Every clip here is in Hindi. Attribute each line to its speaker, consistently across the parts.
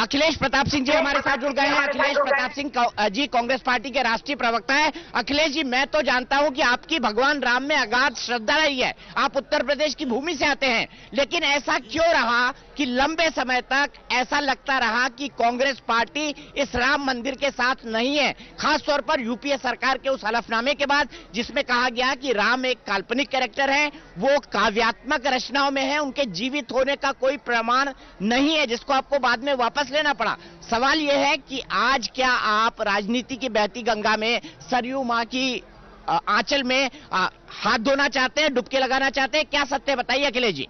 Speaker 1: अखिलेश प्रताप सिंह जी हमारे साथ जुड़ गए हैं। अखिलेश प्रताप सिंह जी कांग्रेस पार्टी के राष्ट्रीय प्रवक्ता है। अखिलेश जी, मैं तो जानता हूं कि आपकी भगवान राम में अगाध श्रद्धा रही है, आप उत्तर प्रदेश की भूमि से आते हैं, लेकिन ऐसा क्यों रहा कि लंबे समय तक ऐसा लगता रहा कि कांग्रेस पार्टी इस राम मंदिर के साथ नहीं है, खासतौर पर यूपीए सरकार के उस हलफनामे के बाद जिसमें कहा गया कि राम एक काल्पनिक कैरेक्टर है, वो काव्यात्मक रचनाओं में है, उनके जीवित होने का कोई प्रमाण नहीं है, जिसको आपको बाद में वापस लेना पड़ा। सवाल यह है कि आज क्या आप राजनीति की बहती गंगा में सरयू मां की आंचल में हाथ धोना चाहते हैं, डुबकी लगाना चाहते हैं? क्या सत्य बताइए अखिलेश जी।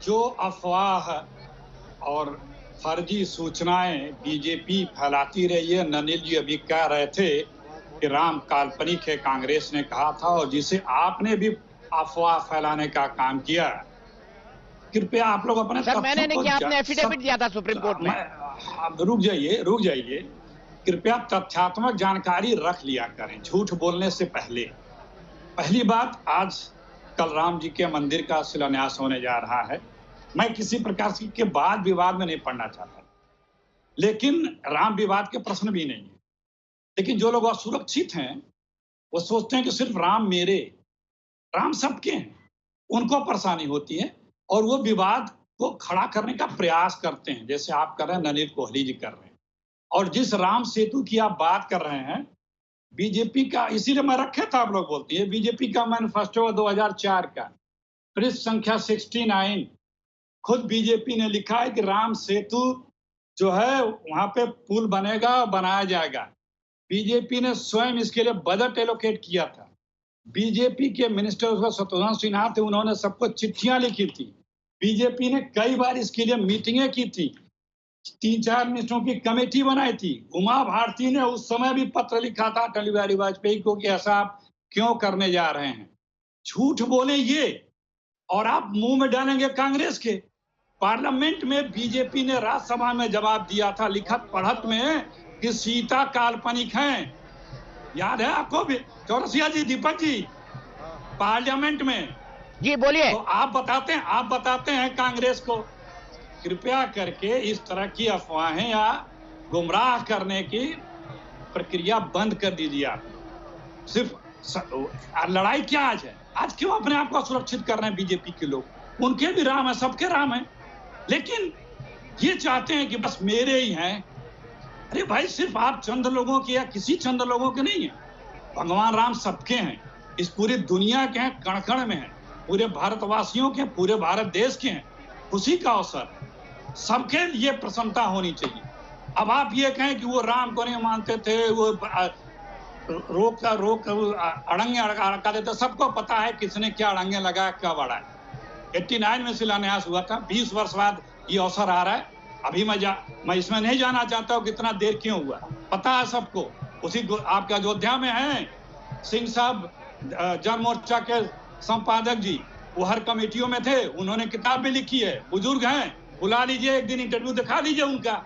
Speaker 2: जो अफवाह और फर्जी सूचनाएं बीजेपी फैलाती रही है, ननिल जी अभी कह रहे थे कि राम काल्पनिक है, कांग्रेस ने कहा था, और जिसे आपने भी अफवाह फैलाने का काम किया। कृपया आप लोग अपने
Speaker 1: सर, मैंने नहीं किया, आपने एफिडेविट दिया था सुप्रीम कोर्ट में।
Speaker 2: रुक जाइए। कृपया तथ्यात्मक जानकारी रख लिया करें, झूठ बोलने से पहले। पहली बात, आज कल राम जी के मंदिर का शिलान्यास होने जा रहा है। मैं किसी प्रकार के वाद विवाद में नहीं पड़ना चाहता, लेकिन राम विवाद के प्रश्न भी नहीं है। लेकिन जो लोग असुरक्षित हैं वो सोचते हैं कि सिर्फ राम मेरे, राम सबके हैं, उनको परेशानी होती है और वो विवाद को खड़ा करने का प्रयास करते हैं, जैसे आप कर रहे हैं, नलिन कोहली जी कर रहे हैं। और जिस राम सेतु की आप बात कर रहे हैं, बीजेपी का, इसीलिए मैं रखे था, आप लोग बोलती है, बीजेपी का मैनिफेस्टो 2004 का पृष्ठ संख्या 69, खुद बीजेपी ने लिखा है कि राम सेतु जो है वहां पे पुल बनेगा, बनाया जाएगा। बीजेपी ने स्वयं इसके लिए बजट एलोकेट किया था। बीजेपी के मिनिस्टर शत्रुघ्न सिन्हा थे, उन्होंने सबको चिट्ठियां लिखी थी। बीजेपी ने कई बार इसके लिए मीटिंगें की थी, 3-4 मिनिस्टरों की कमेटी बनाई थी। उमा भारती ने उस समय भी पत्र लिखा था अटल बिहारी वाजपेयी को कि ऐसा आप क्यों करने जा रहे हैं। झूठ बोले ये, और आप मुंह में डालेंगे कांग्रेस के। पार्लियामेंट में बीजेपी ने राज्यसभा में जवाब दिया था लिखत पढ़त में कि सीता काल्पनिक हैं। याद है आपको भी, चौरसिया जी, दीपक जी, पार्लियामेंट में
Speaker 1: जी बोलिए।
Speaker 2: तो आप बताते हैं कांग्रेस को, कृपया करके इस तरह की अफवाहें या गुमराह करने की प्रक्रिया बंद कर दीजिए। आप सिर्फ लड़ाई क्या आज है? आज क्यों अपने आप को सुरक्षित कर रहे हैं बीजेपी के लोग? उनके भी राम है, सबके राम है, लेकिन ये चाहते हैं कि बस मेरे ही हैं। अरे भाई, सिर्फ आप चंद लोगों के या किसी चंद लोगों के नहीं है, भगवान राम सबके हैं, इस पूरी दुनिया के हैं, कण कण में हैं, पूरे भारतवासियों के, पूरे भारत देश के हैं। खुशी का अवसर, सबके लिए प्रसन्नता होनी चाहिए। अब आप ये कहें कि वो राम को नहीं मानते थे, वो रोक अड़ंगे अड़का देते, सबको पता है किसने क्या अड़ंगे लगाया, क्या बढ़ा है। 89 में शिलान्यास हुआ था, 20 वर्ष बाद ये अवसर आ रहा है। अभी मैं इसमें नहीं जाना चाहता हूँ कितना देर क्यों हुआ, पता है सबको। उसी आपके अयोध्या में हैं सिंह साहब, जन मोर्चा के संपादक जी, वो हर कमेटियों में थे, उन्होंने किताब भी लिखी है, बुजुर्ग हैं, बुला लीजिए, एक दिन इंटरव्यू दिखा दीजिए उनका।